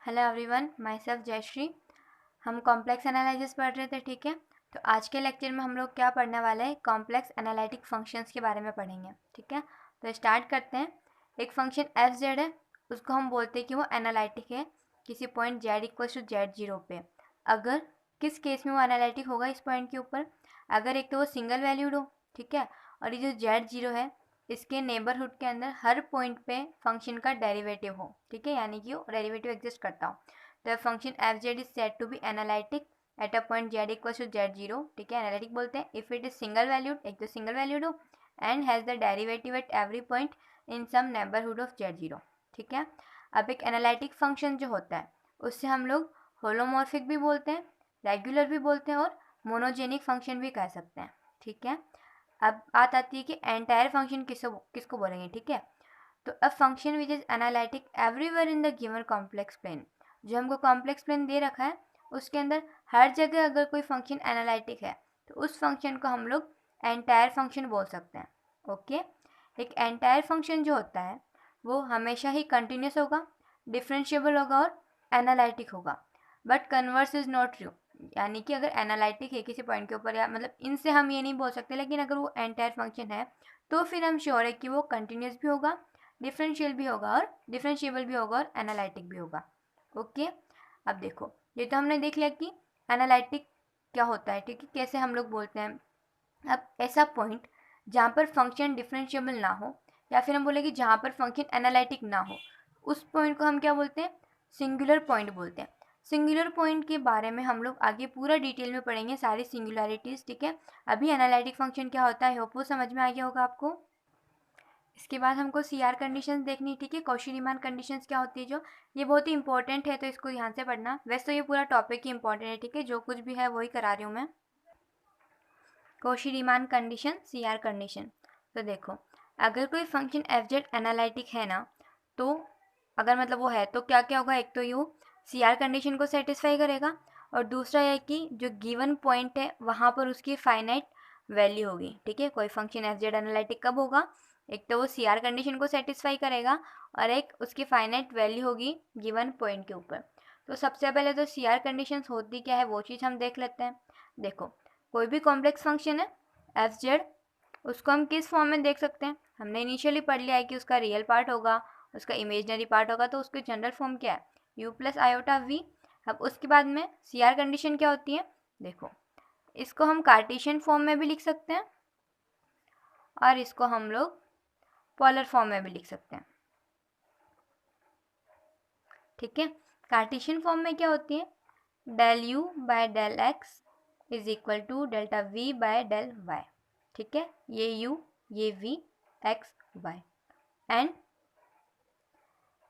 Hello everyone, माई सेल्फ जयश्री। हम कॉम्प्लेक्स एनालिसिस पढ़ रहे थे, ठीक है। तो आज के लेक्चर में हम लोग क्या पढ़ने वाले हैं, कॉम्प्लेक्स एनालिटिक फंक्शंस के बारे में पढ़ेंगे, ठीक है। तो स्टार्ट करते हैं। एक फंक्शन एफ जेड है, उसको हम बोलते हैं कि वो एनालिटिक है किसी point z equal to z zero पे। अगर किस केस में वो एनालिटिक होगा इस पॉइंट के ऊपर, अगर एक तो वो सिंगल वैल्यूड हो, ठीक है, और ये जो जेड जीरो है इसके नेबरहुड के अंदर हर पॉइंट पे फंक्शन का डेरिवेटिव हो, ठीक है, यानी कि वो डेरिवेटिव एग्जिस्ट करता हो। तो function f z is said to be analytic at a point z equal to z zero, ठीक है, एनालिटिक बोलते हैं if it is single valued, एक तो सिंगल वैल्यूड हो, and has the derivative at every point in some neighbourhood of z zero, ठीक है। अब एक एनालिटिक फंक्शन जो होता है उससे हम लोग होलोमॉर्फिक भी बोलते हैं, रेगुलर भी बोलते हैं और मोनोजेनिक फंक्शन भी कह सकते हैं, ठीक है। अब बात आती है कि एंटायर फंक्शन किसको बोलेंगे, ठीक है। तो a function which is analytic everywhere in the given complex plane, जो हमको कॉम्प्लेक्स प्लेन दे रखा है उसके अंदर हर जगह अगर कोई फंक्शन एनालिटिक है तो उस फंक्शन को हम लोग एंटायर फंक्शन बोल सकते हैं, ओके। एक एंटायर फंक्शन जो होता है वो हमेशा ही कंटिन्यूस होगा, डिफरेंशिएबल होगा और एनालिटिक होगा, but converse is not true. यानी कि अगर एनालिटिक है किसी पॉइंट के ऊपर, या मतलब इनसे हम ये नहीं बोल सकते, लेकिन अगर वो एंटायर फंक्शन है तो फिर हम श्योर है कि वो कंटिन्यूस भी होगा, डिफरेंशियल भी होगा और डिफरेंशिएबल भी होगा और एनालिटिक भी होगा, ओके। अब देखो, ये तो हमने देख लिया कि एनालिटिक क्या होता है, ठीक है, कैसे हम लोग बोलते हैं। अब ऐसा पॉइंट जहाँ पर फंक्शन डिफरेंशिएबल ना हो, या फिर हम बोले कि जहाँ पर फंक्शन एनालिटिक ना हो, उस पॉइंट को हम क्या बोलते हैं, सिंगुलर पॉइंट बोलते हैं। सिंगुलर पॉइंट के बारे में हम लोग आगे पूरा डिटेल में पढ़ेंगे, सारी सिंगुलरिटीज़, ठीक है। अभी एनालिटिक फंक्शन क्या होता है होप वो समझ में आ गया होगा आपको। इसके बाद हमको सी आर कंडीशंस देखनी, ठीक है, कॉची रीमान कंडीशंस क्या होती है, जो ये बहुत ही इंपॉर्टेंट है, तो इसको ध्यान से पढ़ना। वैसे तो ये पूरा टॉपिक ही इंपॉर्टेंट है, ठीक है, जो कुछ भी है वही करा रही हूँ मैं। Cauchy Riemann condition, C R condition. तो देखो, अगर कोई फंक्शन एफ जेड एनालिटिक है ना, तो अगर मतलब वो है तो क्या क्या होगा, एक तो ये सी आर कंडीशन को सेटिस्फाई करेगा, और दूसरा यह कि जो गिवन पॉइंट है वहाँ पर उसकी फाइनाइट वैल्यू होगी, ठीक है। कोई फंक्शन एफ जेड एनालिटिक कब होगा, एक तो वो सी आर कंडीशन को सेटिस्फाई करेगा और एक उसकी फाइनाइट वैल्यू होगी गिवन पॉइंट के ऊपर। तो सबसे पहले तो सी आर कंडीशन होती क्या है वो चीज़ हम देख लेते हैं। देखो, कोई भी कॉम्प्लेक्स फंक्शन है एफ जेड, उसको हम किस फॉर्म में देख सकते हैं, हमने इनिशियली पढ़ लिया है कि उसका रियल पार्ट होगा, उसका इमेजनरी पार्ट होगा, तो उसकी जनरल फॉर्म क्या है, यू प्लस आयोटा वी। अब उसके बाद में सी आर कंडीशन क्या होती है, देखो, इसको हम कार्टेशियन फॉर्म में भी लिख सकते हैं और इसको हम लोग पोलर फॉर्म में भी लिख सकते हैं, ठीक है। कार्टेशियन फॉर्म में क्या होती है, del u by del x is equal to delta v by del y, ठीक है, ये u ये v x y, and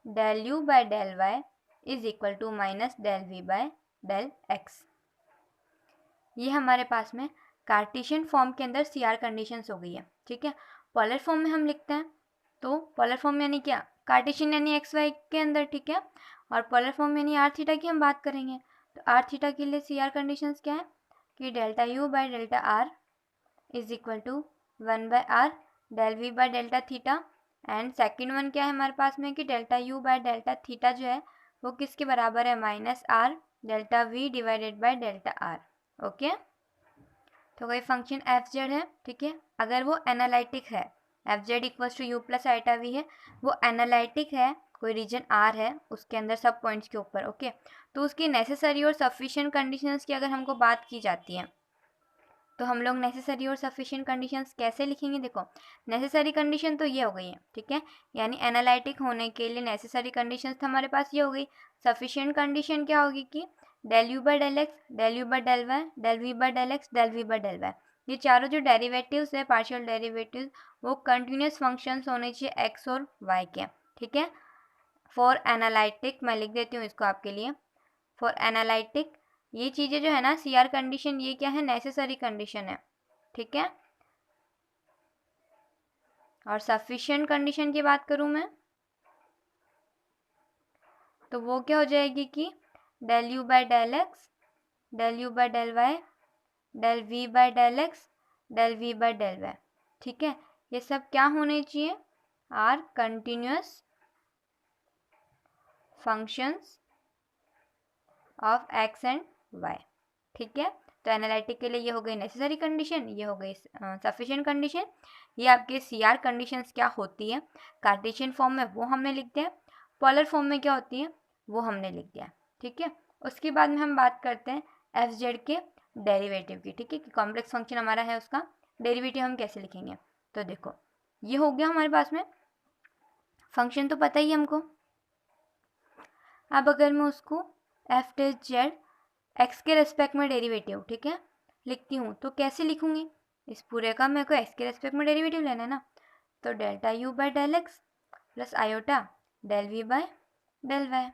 del u by del y is equal to minus del v by del x। ये हमारे पास में Cartesian form के अंदर सी आर कंडीशंस हो गई है, ठीक है। पोलर फॉर्म में हम लिखते हैं, तो पोलर फॉर्म यानी क्या, कार्टेशियन यानी एक्स वाई के अंदर, ठीक है, और पोलर फॉर्म यानी आर थीटा की हम बात करेंगे। तो आर थीटा के लिए सी आर कंडीशंस क्या है कि delta u by delta r is equal to 1/r del v by delta theta, and second one क्या है हमारे पास में कि delta u by delta theta जो है वो किसके बराबर है, -r delta v divided by delta r, okay. तो कोई फंक्शन एफ जेड है, ठीक है, अगर वो एनालिटिक है, f z equals to u plus iota v है, वो एनालिटिक है, कोई रीजन आर है उसके अंदर सब पॉइंट्स के ऊपर, ओके। तो उसकी नेसेसरी और सफिशिएंट कंडीशंस की अगर हमको बात की जाती है, तो हम लोग नेसेसरी और सफिशिएंट कंडीशंस कैसे लिखेंगे, देखो, नेसेसरी कंडीशन तो ये हो गई है, ठीक है, यानी एनालिटिक होने के लिए नेसेसरी कंडीशंस तो हमारे पास ये हो गई। सफिशिएंट कंडीशन क्या होगी कि del u by del x, del u by del y, del v by del x, del v by del y, ये चारों जो डेरिवेटिव्स है, पार्शियल डेरिवेटिव्स, वो कंटिन्यूस फंक्शंस होने चाहिए एक्स और वाई के, ठीक है। फॉर एनालिटिक मैं लिख देती हूँ इसको आपके लिए, फॉर एनालिटिक ये चीज़ें जो है ना सी आर कंडीशन, ये क्या है, नेसेसरी कंडीशन है, ठीक है। और सफिशिएंट कंडीशन की बात करूँ मैं, तो वो क्या हो जाएगी कि del u by del x, del u by del y, del v by del x, del v by del y, ठीक है। ये सब क्या होने चाहिए, are continuous functions of x and y. ठीक है, तो एनालिटिक के लिए ये हो गई नेसेसरी कंडीशन, ये हो गई सफिशिएंट कंडीशन। ये आपके CR कंडीशंस क्या होती है कार्टेशियन फॉर्म में वो हमने लिख दिया, पोलर फॉर्म में क्या होती है वो हमने लिख दिया। ठीक है, उसके बाद में हम बात करते हैं FZ के डेरिवेटिव की। ठीक है, कि कॉम्प्लेक्स फंक्शन हमारा है उसका डेरिवेटिव हम कैसे लिखेंगे। तो देखो ये हो गया हमारे पास में फंक्शन, तो पता ही है हमको। अब अगर मैं उसको f(z) x के रेस्पेक्ट में डेरिवेटिव, ठीक है, लिखती हूँ तो कैसे लिखूँगी, इस पूरे का मेरे को x के रेस्पेक्ट में डेरिवेटिव लेना है ना। तो delta u by del x plus iota del v by del y,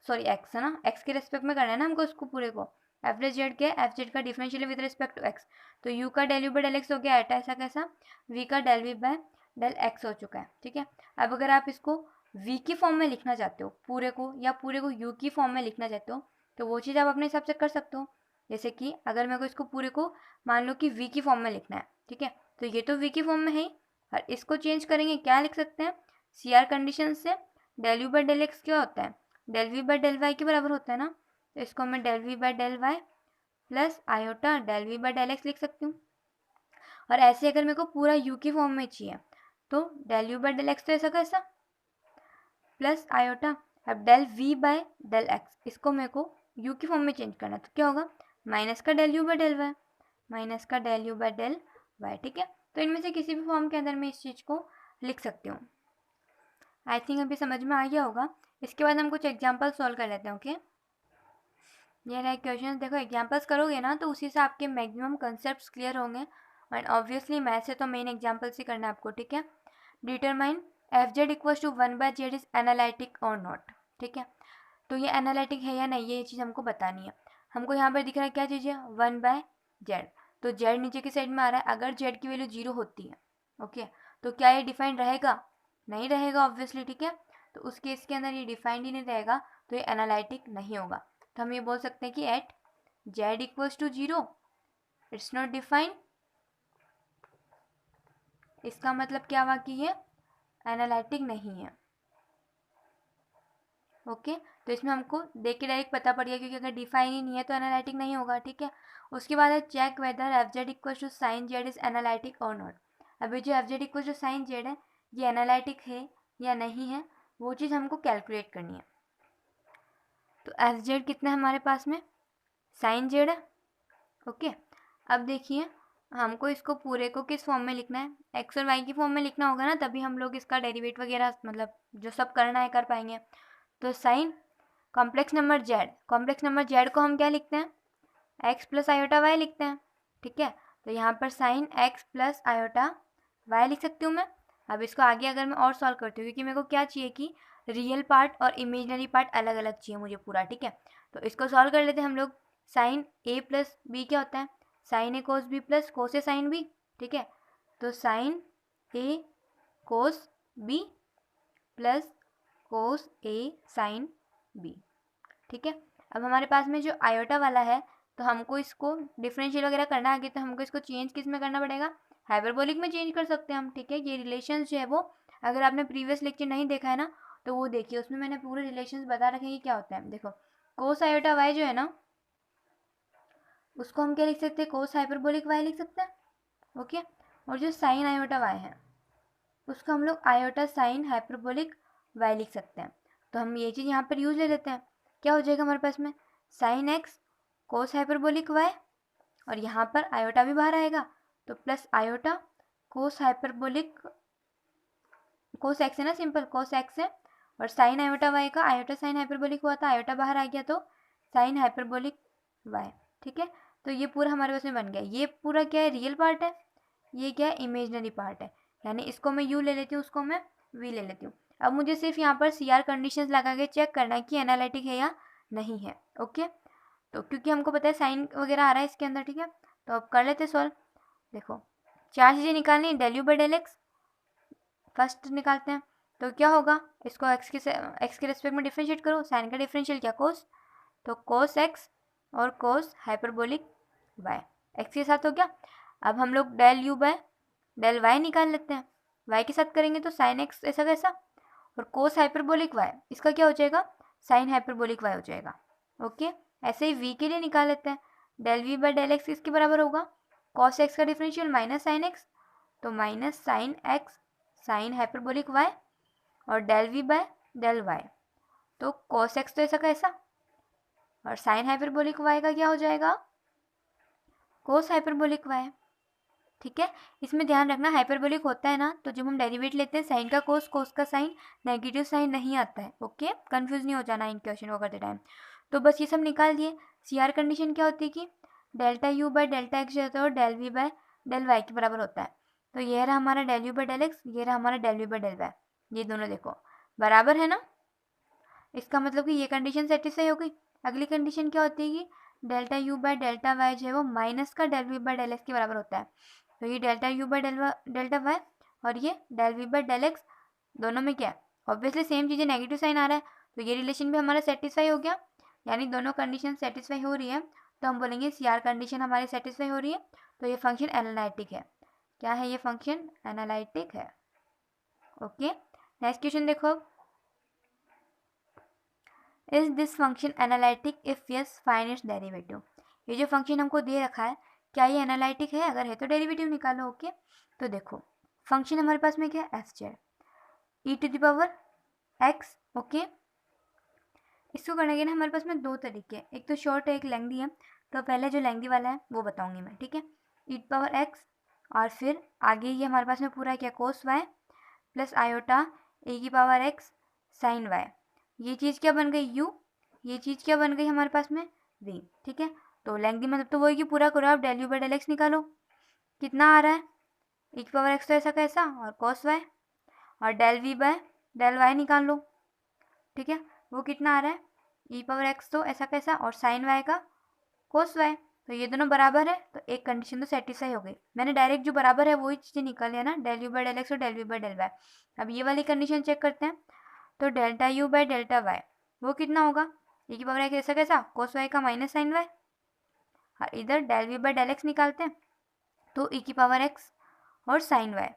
sorry x है ना, x के रेस्पेक्ट में करना है ना हमको उसको पूरे को। f(z) क्या है, f(z) का differential with respect to x, तो u का del u by del x हो गया आयोटा ऐसा कैसा, v का del v by del x हो चुका है। ठीक है, अब अगर आप इसको v की फॉर्म में लिखना चाहते हो पूरे को, या पूरे को u की फॉर्म में लिखना चाहते हो, तो वो चीज़ आप अपने हिसाब से कर सकते हो। जैसे कि अगर मेरे को इसको पूरे को मान लो कि v की फॉर्म में लिखना है, ठीक है, तो ये तो v की फॉर्म में है ही, और इसको चेंज करेंगे, क्या लिख सकते हैं CR कंडीशन से del u by del x क्या होता है, del v by del y के बराबर होता है ना, तो इसको मैं del v by del y plus iota del v by del x लिख सकती हूँ। और ऐसे अगर मेरे को पूरा u की फॉर्म में चाहिए तो del u by del x तो ऐसा कैसा प्लस आयोटा, अब del v by del x इसको मेरे को u की फॉर्म में चेंज करना है, तो क्या होगा माइनस का del u by del y, minus का del u by del y. ठीक है, तो इनमें से किसी भी फॉर्म के अंदर मैं इस चीज़ को लिख सकती हूँ। आई थिंक अभी समझ में आ गया होगा। इसके बाद हम कुछ एग्जाम्पल सॉल्व कर लेते हैं। ओके, ये रहे क्वेश्चन। देखो एग्जाम्पल्स करोगे ना तो उसी से आपके मैक्सिमम कंसेप्ट क्लियर होंगे, एंड ऑब्वियसली मैथ से तो मेन एग्जाम्पल्स ही करना है आपको। ठीक है, determine f(z) equals to 1/z is analytic और नॉट। ठीक है, तो ये एनालिटिक है या नहीं ये चीज़ हमको बतानी है। हमको यहाँ पर दिख रहा है क्या चीज़ है 1/z, तो z नीचे की साइड में आ रहा है, अगर z की वैल्यू 0 होती है ओके, तो क्या ये डिफाइंड रहेगा, नहीं रहेगा ऑब्वियसली। ठीक है, तो उस केस के अंदर ये डिफाइंड ही नहीं रहेगा तो ये एनालिटिक नहीं होगा। तो हम ये बोल सकते हैं कि at z equals to 0 it's not defined. इसका मतलब क्या हुआ कि ये एनालिटिक नहीं है। ओके, तो इसमें हमको देख के डायरेक्ट पता पड़ गया, क्योंकि अगर डिफाइन ही नहीं है तो एनालिटिक नहीं होगा। ठीक है, उसके बाद है check whether f(z) equals to sine z is analytic और नॉट। अभी जो f(z) equals to sine z है ये एनालिटिक है या नहीं है, वो चीज़ हमको कैलकुलेट करनी है। तो f(z) कितना है हमारे पास में, साइन z है। ओके, अब देखिए हमको इसको पूरे को किस फॉर्म में लिखना है, एक्स और वाई की फॉर्म में लिखना होगा ना, तभी हम लोग इसका डेरिवेट वगैरह मतलब जो सब करना है कर पाएंगे। तो साइन कॉम्प्लेक्स नंबर जेड को हम क्या लिखते हैं एक्स प्लस आयोटा वाई लिखते हैं। ठीक है, तो यहाँ पर sine x plus iota y लिख सकती हूँ मैं। अब इसको आगे अगर मैं और सॉल्व करती हूँ, क्योंकि मेरे को क्या चाहिए कि रियल पार्ट और इमेजनरी पार्ट अलग अलग चाहिए मुझे पूरा। ठीक है, तो इसको सॉल्व कर लेते हैं हम लोग। साइन ए प्लस बी क्या होता है, साइन ए कोस बी प्लस कोस ए साइन बी। ठीक है, तो साइन ए कोस बी प्लस कोस ए साइन बी। ठीक है, अब हमारे पास में जो आयोटा वाला है तो हमको इसको डिफरेंशियल वगैरह करना आगे, तो हमको इसको चेंज किस में करना पड़ेगा, हाइपरबोलिक में चेंज कर सकते हैं हम। ठीक है, ये रिलेशंस जो है वो अगर आपने प्रीवियस लेक्चर नहीं देखा है ना तो वो देखिए, उसमें मैंने पूरे रिलेशंस बता रखे हैं कि क्या होता है। देखो कोस आयोटा वाई जो है ना उसको हम क्या लिख सकते हैं, कोस हाइपरबोलिक वाई लिख सकते हैं। ओके, और जो साइन आयोटा वाई है उसको हम लोग आयोटा साइन हाइपरबोलिक वाई लिख सकते हैं। तो हम ये चीज़ यहाँ पर यूज ले लेते हैं, क्या हो जाएगा हमारे पास में sine x cos hyperbolic y, और यहाँ पर आयोटा भी बाहर आएगा तो plus iota cos hyperbolic cos x है ना, सिंपल कोस एक्स है, और साइन आयोटा वाई का आयोटा साइन हाइपरबोलिक हुआ था, आयोटा बाहर आ गया तो साइन हाइपरबोलिक वाई। ठीक है, तो ये पूरा हमारे पास में बन गया। ये पूरा क्या है रियल पार्ट है, ये क्या है इमेजनरी पार्ट है, यानी इसको मैं यू ले लेती हूँ उसको मैं वी ले लेती हूँ। अब मुझे सिर्फ यहाँ पर CR कंडीशंस लगा के चेक करना है कि एनालिटिक है या नहीं है। ओके, तो क्योंकि हमको पता है साइन वगैरह आ रहा है इसके अंदर। ठीक है, तो अब कर लेते सॉल्व। देखो चार चीज़ें निकालनी, del u by del x first निकालते हैं, तो क्या होगा इसको एक्स के रेस्पेक्ट में डिफ्रेंशिएट करो, साइन का डिफरेंशियल क्या कोस, तो कोस एक्स और कोस हाइपरबोलिक वाई एक्स के साथ हो गया। अब हम लोग del u by del y निकाल लेते हैं, वाई के साथ करेंगे तो साइन एक्स ऐसा कैसा, और कोस हाइपरबोलिक वाई इसका क्या हो जाएगा साइन हाइपरबोलिक वाई हो जाएगा। ओके, ऐसे ही वी के लिए निकाल लेते हैं। Del v by del x किसके बराबर होगा, कॉस एक्स का डिफरेंशियल माइनस साइन एक्स, तो minus sine x sine hyperbolic y, और del v by del y, तो कॉस एक्स तो ऐसा का ऐसा, और साइन हाइपरबोलिक वाई का क्या हो जाएगा, कोस हाइपरबोलिक वाई। ठीक है, इसमें ध्यान रखना हाइपरबोलिक होता है ना, तो जब हम डेरिवेट लेते हैं साइन का कोस, कोस का साइन, नेगेटिव साइन नहीं आता है। ओके, कंफ्यूज नहीं हो जाना इन क्वेश्चन को करते टाइम। तो बस ये सब निकाल दिए। सी आर कंडीशन क्या होती है कि delta u by delta x जो होता है और del v by del y के बराबर होता है। तो ये रहा हमारा del u by del x, ये रहा हमारा del v by del y, ये दोनों देखो बराबर है ना। इसका मतलब कि ये कंडीशन सेटिस्फाई हो गई। अगली कंडीशन क्या होती है कि delta u by delta y जो है वो माइनस का del v by del x के बराबर होता है। तो ये delta u by delta y और ये del v by del x, दोनों में क्या है, ऑब्वियसली सेम चीज़ें, नेगेटिव साइन आ रहा है, तो ये रिलेशन भी हमारा सेटिस्फाई हो गया, यानी दोनों कंडीशन सेटिस्फाई हो रही है। तो हम बोलेंगे सी आर कंडीशन हमारी सेटिस्फाई हो रही है, तो ये फंक्शन एनालिटिक है। क्या है ये फंक्शन, एनालिटिक है। ओके, नेक्स्ट क्वेश्चन देखो। Is this function analytic, if yes find its derivative. ये जो फंक्शन हमको दे रखा है, क्या ये एनालिटिक है, अगर है तो डेरिवेटिव निकालो। ओके, तो देखो फंक्शन हमारे पास में क्या है, f z e to the power x. Okay, इसको करने के ना हमारे पास में दो तरीके हैं, एक तो शॉर्ट है, एक लेंथी है। तो पहले जो लेंथी वाला है वो बताऊंगी मैं, ठीक है। ई टू पावर एक्स और फिर आगे ये हमारे पास में पूरा क्या, कोस वाई प्लस आयोटा ए की पावर एक्स साइन वाई। ये चीज़ क्या बन गई, u, ये चीज़ क्या बन गई हमारे पास में, v। ठीक है, तो लेंथी मतलब तो वही कि पूरा करो आप, del u by del x निकालो, कितना आ रहा है, e की पावर x तो ऐसा कैसा और cos y, और del v by del y निकाल लो। ठीक है, वो कितना आ रहा है, e पावर x तो ऐसा कैसा और साइन y का cos y, तो ये दोनों बराबर है, तो एक कंडीशन तो सेटिस्फाई हो गई। मैंने डायरेक्ट जो बराबर है वही चीज़ें निकाली है ना, del u by del x और del v by del y. अब ये वाली कंडीशन चेक करते हैं, तो delta u by delta y वो कितना होगा, e की पावर एक्स ऐसा कैसा, कोस वाई का माइनस साइन वाई, और इधर del v by del x निकालते हैं, तो e की पावर एक्स और साइन वाई।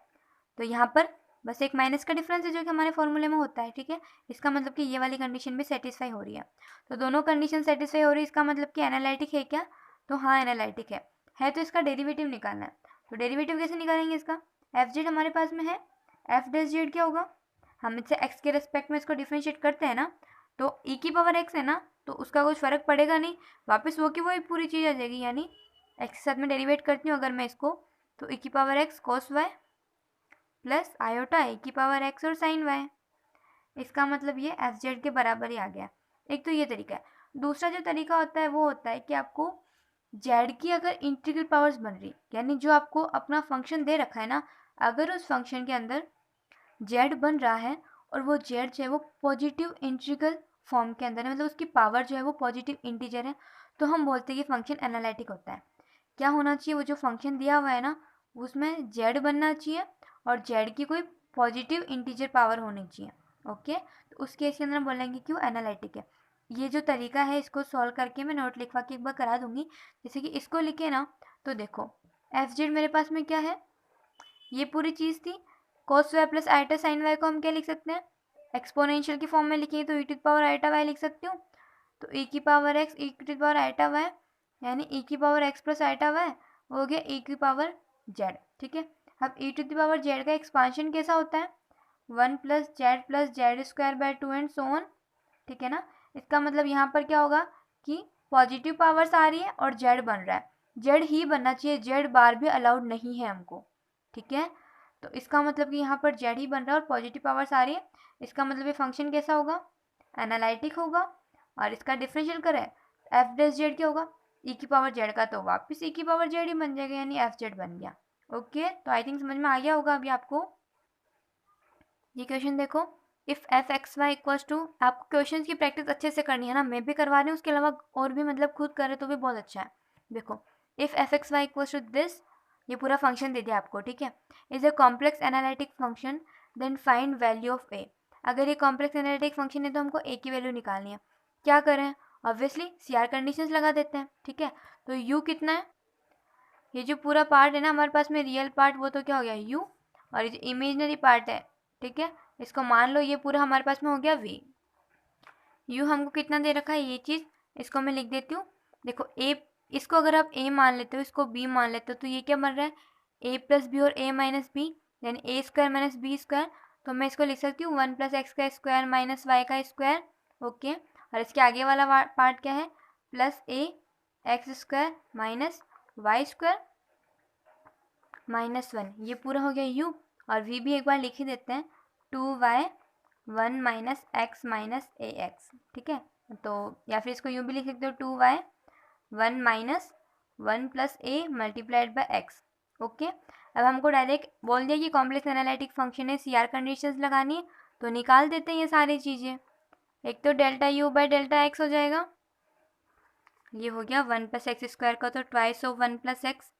तो यहाँ पर बस एक माइनस का डिफरेंस है जो कि हमारे फॉर्मूले में होता है। ठीक है, इसका मतलब कि ये वाली कंडीशन भी सेटिस्फाई हो रही है। तो दोनों कंडीशन सेटिस्फाई हो रही है, इसका मतलब कि एनालिटिक है क्या, तो हाँ एनालिटिक है तो इसका डेरिवेटिव निकालना है। तो डेरिवेटिव कैसे निकालेंगे इसका, एफ जेड हमारे पास में है, एफ डैश जेड क्या होगा, हम इससे एक्स के रेस्पेक्ट में इसको डिफ्रेंशिएट करते हैं ना, तो ई की पावर एक्स है ना, तो उसका कुछ फ़र्क पड़ेगा नहीं, वापस वो की वही पूरी चीज़ आ जाएगी, यानी एक्स के साथ में डेरिवेट करती हूँ अगर मैं इसको, तो ई की power x cos y plus iota ए की पावर एक्स और साइन वाई। इसका मतलब ये एफ जेड के बराबर ही आ गया। एक तो ये तरीका है। दूसरा जो तरीका होता है वो होता है कि आपको जेड की अगर इंटीग्रल पावर्स बन रही, यानी जो आपको अपना फंक्शन दे रखा है ना, अगर उस फंक्शन के अंदर जेड बन रहा है और वो जेड जो है वो पॉजिटिव इंटीग्रल फॉर्म के अंदर है, मतलब उसकी पावर जो है वो पॉजिटिव इंटीजर है, तो हम बोलते हैं कि फंक्शन एनालिटिक होता है। क्या होना चाहिए, वो जो फंक्शन दिया हुआ है ना उसमें जेड बनना चाहिए और जेड की कोई पॉजिटिव इंटीजर पावर होनी चाहिए। ओके, तो उस केस के अंदर हम बोलेंगे क्यों एनालिटिक है। ये जो तरीका है इसको सॉल्व करके मैं नोट लिखवा के एक बार करा दूंगी। जैसे कि इसको लिखे ना, तो देखो एफ जेड मेरे पास में क्या है, ये पूरी चीज़ थी, cos y plus iota sine y को हम क्या लिख सकते हैं, एक्सपोनेंशियल की फॉर्म में लिखेंगे तो e to power iota y लिख सकती हूँ, तो e की power x e to power iota y, यानी e की power x plus iota y हो गया e की पावर z। ठीक है, अब e टू पावर z का एक्सपांशन कैसा होता है, 1 plus Z square by 2 and so on. ठीक है ना, इसका मतलब यहाँ पर क्या होगा कि पॉजिटिव पावर्स आ रही है और z बन रहा है, z ही बनना चाहिए, z बार भी अलाउड नहीं है हमको। ठीक है, तो इसका मतलब कि यहाँ पर z ही बन रहा है और पॉजिटिव पावर्स आ रही है, इसका मतलब ये फंक्शन कैसा होगा, एनालिटिक होगा। और इसका डिफरेंशियल करें एफ डैश जेड क्या होगा, ई की पावर जेड का, तो वापस ई की पावर जेड ही बन जाएगा, यानी एफ जेड बन गया। ओके, तो आई थिंक समझ में आ गया होगा अभी आपको। ये क्वेश्चन देखो, if f x y equals to, आपको क्वेश्चन की प्रैक्टिस अच्छे से करनी है ना, मैं भी करवा रही हूँ, उसके अलावा और भी मतलब खुद करे तो भी बहुत अच्छा है। देखो if f x y equals to this, ये पूरा फंक्शन दे दिया आपको। ठीक है, is a complex analytic function then find value of a. अगर ये कॉम्प्लेक्स एनालिटिक फंक्शन है तो हमको ए की वैल्यू निकालनी है। क्या करें, ऑब्वियसली सी आर कंडीशंस लगा देते हैं। ठीक है, तो यू कितना है, ये जो पूरा पार्ट है ना हमारे पास में रियल पार्ट, वो तो क्या हो गया यू, और ये जो इमेजनरी पार्ट है, ठीक है, इसको मान लो ये पूरा हमारे पास में हो गया वी। यू हमको कितना दे रखा है, ये चीज़ इसको मैं लिख देती हूँ। देखो ए, इसको अगर आप ए मान लेते हो, इसको बी मान लेते हो, तो ये क्या बन रहा है, ए प्लस बी और ए माइनस बी, यानी ए स्क्वायर माइनस बी स्क्वायर। तो मैं इसको लिख सकती हूँ 1 + x का स्क्वायर माइनस वाई का स्क्वायर। ओके, और इसके आगे वाला पार्ट क्या है, plus a x square minus y square -1। ये पूरा हो गया u, और v भी एक बार लिख ही देते हैं, 2y 1 माइनस एक्स माइनस ए एक्स। ठीक है, तो या फिर इसको यूँ भी लिख सकते हो, 2y 1 minus 1 plus A multiplied by x. Okay, अब हमको डायरेक्ट बोल दिया कि कॉम्प्लेक्स एनालिटिक फंक्शन है, CR कंडीशंस लगानी है, तो निकाल देते हैं ये सारी चीज़ें। एक तो delta u by delta x हो जाएगा, ये हो गया 1 + एक्स स्क्वायर का तो ट्वाइस ऑफ 1 + एक्स।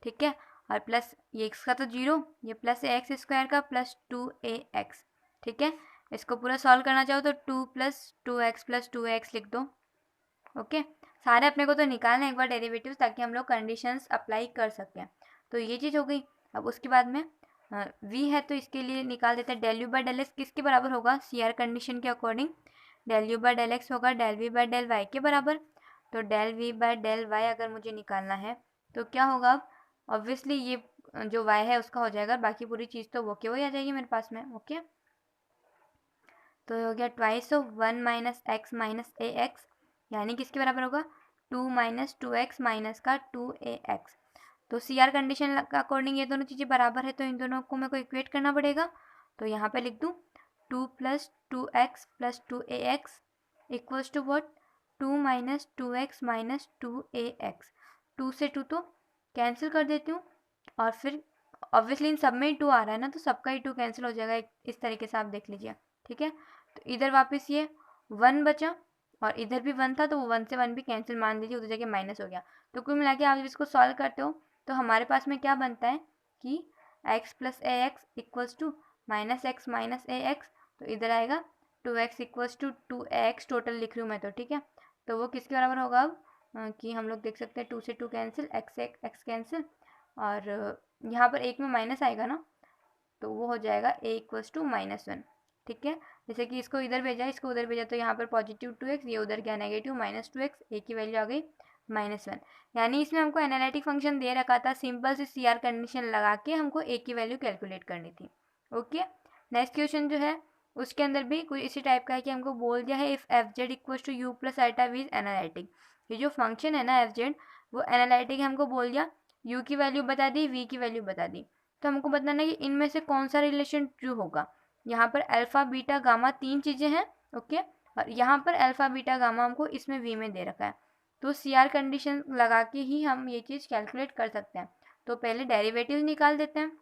ठीक है, और प्लस ये एक्स का तो 0, ये प्लस एक्स स्क्वायर का प्लस 2ax। ठीक है, इसको पूरा सॉल्व करना चाहो तो 2 + 2x + 2ax लिख दो। ओके, सारे अपने को तो निकालना है एक बार डेरिवेटिव्स, ताकि हम लोग कंडीशंस अप्लाई कर सकें। तो ये चीज़ हो गई। अब उसके बाद में v है, तो इसके लिए निकाल देते हैं del u by del x किसके बराबर होगा, CR कंडीशन के according del u by del x होगा del v by del y के बराबर। तो del v by del y अगर मुझे निकालना है तो क्या होगा, अब ऑब्वियसली ये जो y है उसका हो जाएगा, बाकी पूरी चीज़ तो वो के वही आ जाएगी मेरे पास में। ओके, तो हो गया twice of 1 minus x minus A x, यानी किसके बराबर होगा, 2 माइनस 2x माइनस का 2ax। तो CR कंडीशन का अकॉर्डिंग ये दोनों चीज़ें बराबर है, तो इन दोनों को मेरे को इक्वेट करना पड़ेगा। तो यहाँ पे लिख दूँ 2 + 2x + 2ax equals to what, 2 minus 2x minus 2ax। 2 से 2 तो कैंसिल कर देती हूँ, और फिर ऑब्वियसली इन सब में ही 2 आ रहा है ना, तो सबका ही 2 कैंसिल हो जाएगा, इस तरीके से आप देख लीजिए। ठीक है, तो इधर वापस ये 1 बचा, और इधर भी 1 था, तो वो 1 से 1 भी कैंसिल मान लीजिए, उधर जगह माइनस हो गया। तो कुल मिला के आप जब इसको सॉल्व करते हो तो हमारे पास में क्या बनता है कि x + ax equals to -x minus ax। तो इधर आएगा 2x equals to 2ax, total लिख रही हूँ मैं तो। ठीक है, तो वो किसके बराबर होगा अब, कि हम लोग देख सकते हैं 2 से 2 कैंसिल, x कैंसिल, और यहाँ पर एक में माइनस आएगा ना, तो वो हो जाएगा a इक्वल्स टू -1। ठीक है, जैसे कि इसको इधर भेजा, इसको उधर भेजा, तो यहाँ पर पॉजिटिव 2x, ये उधर गया नेगेटिव -2x, a की वैल्यू आ गई -1। यानी इसमें हमको एनालिटिक फंक्शन दे रखा था, सिंपल से CR कंडीशन लगा के हमको a की वैल्यू कैलकुलेट करनी थी। ओके, नेक्स्ट क्वेश्चन जो है उसके अंदर भी कुछ इसी टाइप का है कि हमको बोल दिया है if fz equals to u + अल्टा v इज एनालिटिक। ये जो फंक्शन है ना fz, वो एनालिटिक है, हमको बोल दिया u की वैल्यू बता दी, v की वैल्यू बता दी, तो हमको बताना है कि इनमें से कौन सा रिलेशन ट्रू होगा। यहाँ पर अल्फ़ा बीटा गामा 3 चीज़ें हैं। ओके, और यहाँ पर अल्फ़ा बीटा गामा हमको इसमें v में दे रखा है, तो CR कंडीशन लगा के ही हम ये चीज़ कैलकुलेट कर सकते हैं। तो पहले डेरिवेटिव निकाल देते हैं।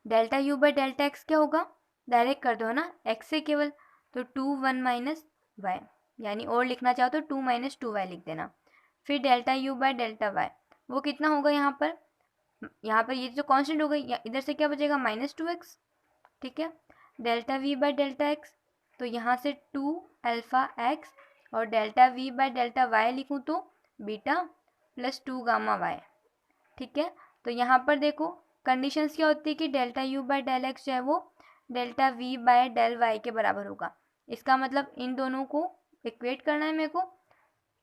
Delta u by delta x क्या होगा, डायरेक्ट कर दो ना x से केवल, तो 2 1 माइनस वाई, यानी और लिखना चाहो तो 2 माइनस 2y लिख देना। फिर delta u by delta y, वो कितना होगा, यहाँ पर ये जो कांस्टेंट हो गई, इधर से क्या बचेगा -2x। ठीक है, delta v by delta x, तो यहाँ से 2 अल्फ़ा एक्स, और delta v by delta y लिखूँ तो बीटा + 2 गामा वाई। ठीक है, तो यहाँ पर देखो कंडीशंस क्या होती है कि delta u by del x जो है वो delta v by del y के बराबर होगा। इसका मतलब इन दोनों को इक्वेट करना है मेरे को,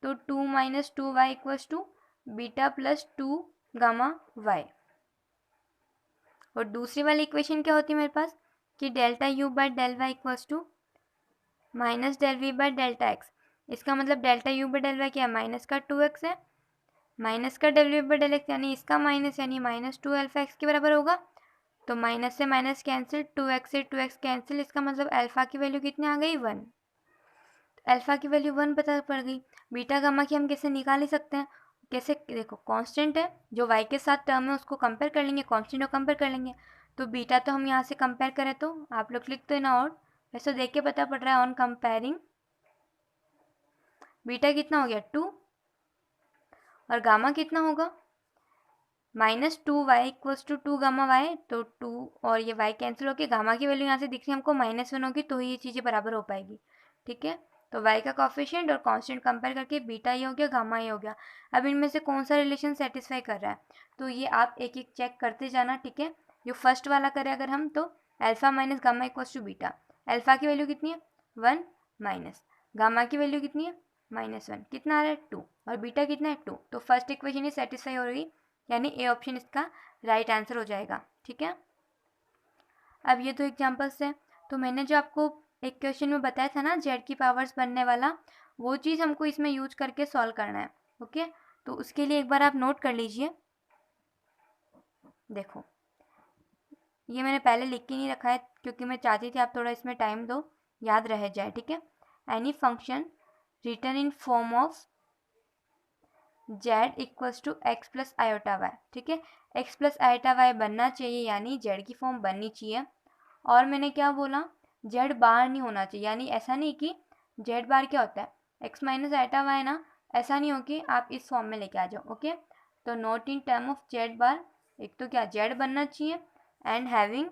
तो 2 minus 2y equals to beta + 2 gamma y. और दूसरी वाली इक्वेशन क्या होती है मेरे पास, कि delta u by del y equals to minus del v by delta x. इसका मतलब delta u by del y क्या है, माइनस का 2x है, माइनस का del v by del x यानी इसका माइनस, यानी -2 अल्फ़ा एक्स के बराबर होगा। तो माइनस से माइनस कैंसिल, 2x से 2x कैंसिल, इसका मतलब अल्फ़ा की वैल्यू कितनी आ गई, 1। अल्फ़ा की वैल्यू 1 पता पड़ गई। बीटा गामा की हम कैसे निकाल ही सकते हैं, कैसे, देखो कांस्टेंट है जो y के साथ टर्म है उसको कंपेयर कर लेंगे, कांस्टेंट को कंपेयर कर लेंगे। तो बीटा तो हम यहाँ से कंपेयर करें तो आप लोग लिख दो ना, और वैसे देख के पता पड़ रहा है ऑन कंपेयरिंग बीटा कितना हो गया 2, और गामा कितना होगा -2y equals to 2 gamma Y. तो 2 और ये y कैंसिल होकर गामा की वैल्यू यहाँ से दिख रही है हमको -1 होगी, तो ही ये चीज़ें बराबर हो पाएगी। ठीक है, तो y का कॉफिशिएंट और कांस्टेंट कंपेयर करके बीटा ये हो गया, गामा ये हो गया। अब इनमें से कौन सा रिलेशन सेटिस्फाई कर रहा है, तो ये आप एक एक चेक करते जाना। ठीक है, जो फर्स्ट वाला करें अगर हम, तो alpha minus gamma equals to beta. Alpha की वैल्यू कितनी है 1 माइनस गामा की वैल्यू कितनी है -1 कितना आ रहा है 2 और बीटा कितना है 2, तो फर्स्ट इक्वेशन ही सेटिस्फाई हो रही, यानी ए ऑप्शन इसका राइट आंसर हो जाएगा। ठीक है, अब ये तो एग्जाम्पल्स है, तो मैंने जो आपको एक क्वेश्चन में बताया था ना जेड की पावर्स बनने वाला, वो चीज़ हमको इसमें यूज करके सॉल्व करना है। ओके, तो उसके लिए एक बार आप नोट कर लीजिए। देखो, ये मैंने पहले लिख के नहीं रखा है क्योंकि मैं चाहती थी आप थोड़ा इसमें टाइम दो, याद रह जाए। ठीक है, any function written in form of z equals to x plus iota y. ठीक है, एक्स प्लस आयोटा वाई बनना चाहिए, यानी जेड की फॉर्म बननी चाहिए। और मैंने क्या बोला, जेड बार नहीं होना चाहिए, यानी ऐसा नहीं कि जेड बार क्या होता है एक्स माइनस आयोटा वाई ना, ऐसा नहीं हो कि आप इस फॉर्म में लेके आ जाओ। ओके, तो not in term of z bar, एक तो क्या जेड बनना चाहिए and having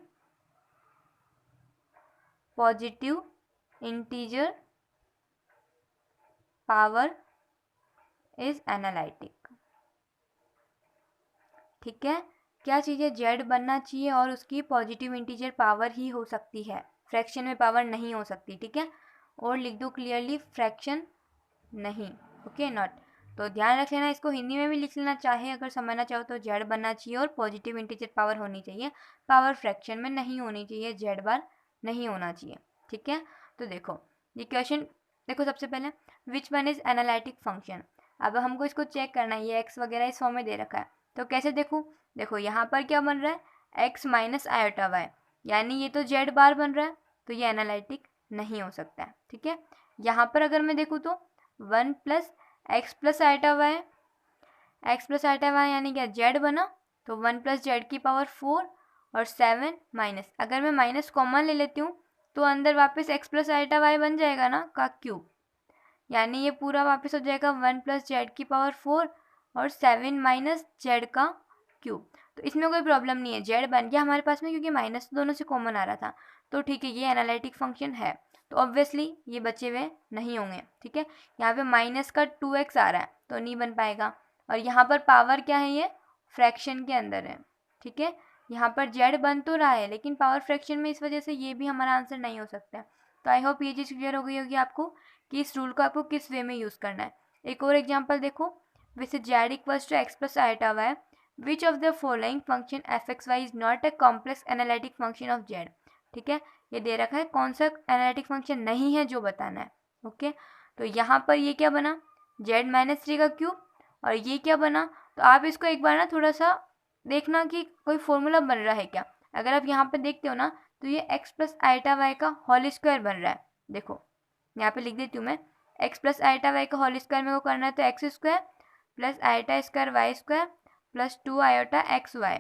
positive integer power is analytic. ठीक है, क्या चीज़ है, जेड बनना चाहिए और उसकी पॉजिटिव इंटीजर पावर ही हो सकती है, फ्रैक्शन में पावर नहीं हो सकती। ठीक है, और लिख दो क्लियरली फ्रैक्शन नहीं। ओके, नॉट, तो ध्यान रख लेना, इसको हिंदी में भी लिख लेना चाहे अगर समझना चाहो तो, जेड बनना चाहिए और पॉजिटिव इंटीजर पावर होनी चाहिए, पावर फ्रैक्शन में नहीं होनी चाहिए, जेड बार नहीं होना चाहिए। ठीक है, तो देखो ये क्वेश्चन, देखो सबसे पहले which one is analytic function. अब हमको इसको चेक करना है, ये एक्स वगैरह इस फॉर्म में दे रखा है, तो कैसे देखूँ, देखो यहाँ पर क्या बन रहा है एक्स माइनस आयोटा वाई, यानी ये तो जेड बार बन रहा है, तो ये एनालिटिक नहीं हो सकता है। ठीक है, यहाँ पर अगर मैं देखूँ तो 1 plus x plus iota y, x plus iota y यानी क्या जेड बना, तो 1 प्लस जेड की पावर 4 और 7 माइनस, अगर मैं माइनस कॉमन ले लेती हूँ तो अंदर वापस एक्स प्लस आयोटा वाई बन जाएगा ना का क्यूब, यानी ये पूरा वापस हो जाएगा 1 प्लस जेड की पावर 4 और 7 माइनस जेड का क्यूब। तो इसमें कोई प्रॉब्लम नहीं है, जेड बन गया हमारे पास में क्योंकि माइनस दोनों से कॉमन आ रहा था, तो ठीक है ये एनालिटिक फंक्शन है। तो ऑब्वियसली ये बचे हुए नहीं होंगे। ठीक है, यहाँ पे माइनस का 2x आ रहा है तो नहीं बन पाएगा, और यहाँ पर पावर क्या है, ये फ्रैक्शन के अंदर है। ठीक है, यहाँ पर जेड बन तो रहा है लेकिन पावर फ्रैक्शन में, इस वजह से ये भी हमारा आंसर नहीं हो सकता है। तो आई होप ये चीज़ क्लियर हो गई होगी आपको कि इस रूल को आपको किस वे में यूज़ करना है। एक और एग्जाम्पल देखो, with z equals to x plus iota y, which of the following function f x y is not a complex analytic function of z. ठीक है, ये दे रखा है कौन सा एनालिटिक फंक्शन नहीं है जो बताना है। ओके, तो यहाँ पर ये क्या बना जेड माइनस 3 का क्यूब, और ये क्या बना, तो आप इसको एक बार ना थोड़ा सा देखना कि कोई फॉर्मूला बन रहा है क्या। अगर आप यहाँ पर देखते हो ना तो ये एक्स प्लस आयोटा वाई का होल स्क्वायर बन रहा है। देखो यहाँ पे लिख देती हूँ मैं, एक्स प्लस आयोटा वाई का होल स्क्वायर मेरे को करना है, तो x square plus iota square y square plus 2 iota x y,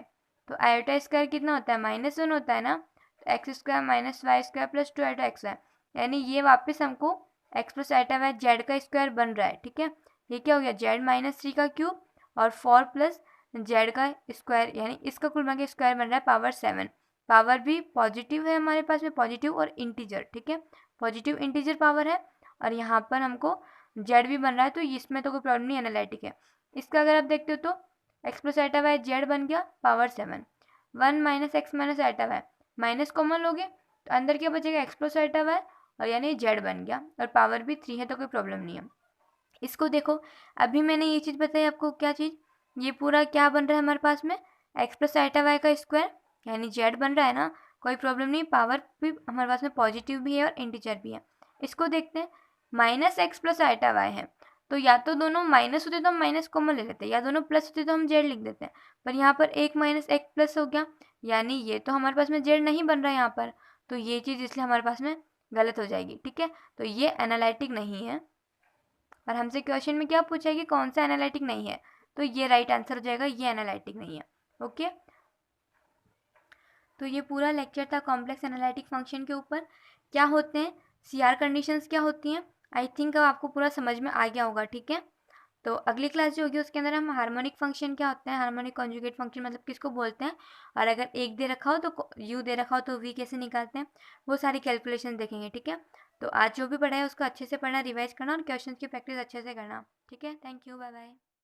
तो आयोटा स्क्वायर कितना होता है -1 होता है ना, तो x square minus y square plus 2 iota x y, यानी ये वापस हमको x plus iota y z का स्क्वायर बन रहा है। ठीक है, ये क्या हो गया जेड माइनस 3 का क्यूब और 4 प्लस जेड का स्क्वायर, यानी इसका कुल मिला के स्क्वायर बन रहा है पावर 7। पावर भी पॉजिटिव है हमारे पास में, पॉजिटिव और इंटीजर। ठीक है, पॉजिटिव इंटीजर पावर है, और यहाँ पर हमको जेड भी बन रहा है, तो इसमें तो कोई प्रॉब्लम नहीं, एनालिटिक है। इसका अगर आप देखते हो तो x plus iota y z बन गया power 7, 1 minus x minus iota y, minus common लोगे तो अंदर क्या बचेगा एक्स प्लस आयोटा वाई, और यानी जेड बन गया, और पावर भी 3 है तो कोई प्रॉब्लम नहीं है। इसको देखो, अभी मैंने ये चीज़ बताई आपको, क्या चीज़, ये पूरा क्या बन रहा है हमारे पास में एक्स प्लस आयोटा वाई का स्क्वायर, यानी जेड बन रहा है ना, कोई प्रॉब्लम नहीं, पावर भी हमारे पास में पॉजिटिव भी है और इंटीजर भी है। इसको देखते हैं, minus x plus iota y है, तो या तो दोनों माइनस होते तो हम माइनस कॉमन ले लेते हैं, या दोनों प्लस होते तो हम जेड लिख देते हैं, पर यहाँ पर एक माइनस एक प्लस हो गया, यानी ये तो हमारे पास में जेड नहीं बन रहा है यहाँ पर, तो ये चीज़ इसलिए हमारे पास में गलत हो जाएगी। ठीक है, तो ये एनालिटिक नहीं है, और हमसे क्वेश्चन में क्या पूछा है कि कौन सा एनालिटिक नहीं है, तो ये राइट आंसर हो जाएगा, ये एनालिटिक नहीं है। ओके, तो ये पूरा लेक्चर था कॉम्प्लेक्स एनालिटिक फंक्शन के ऊपर, क्या होते हैं सीआर कंडीशंस क्या होती हैं। आई थिंक अब आपको पूरा समझ में आ गया होगा। ठीक है, तो अगली क्लास जो होगी उसके अंदर हम हार्मोनिक फंक्शन क्या होता है, हार्मोनिक कॉन्जुगेट फंक्शन मतलब किसको बोलते हैं, और अगर एक दे रखा हो तो यू दे रखा हो तो वी कैसे निकालते हैं, वो सारी कैलकुलेशन देखेंगे। ठीक है, तो आज जो भी पढ़ा है उसको अच्छे से पढ़ना, रिवाइज करना और क्वेश्चन की प्रैक्टिस अच्छे से करना। ठीक है, थैंक यू, बाय बाय।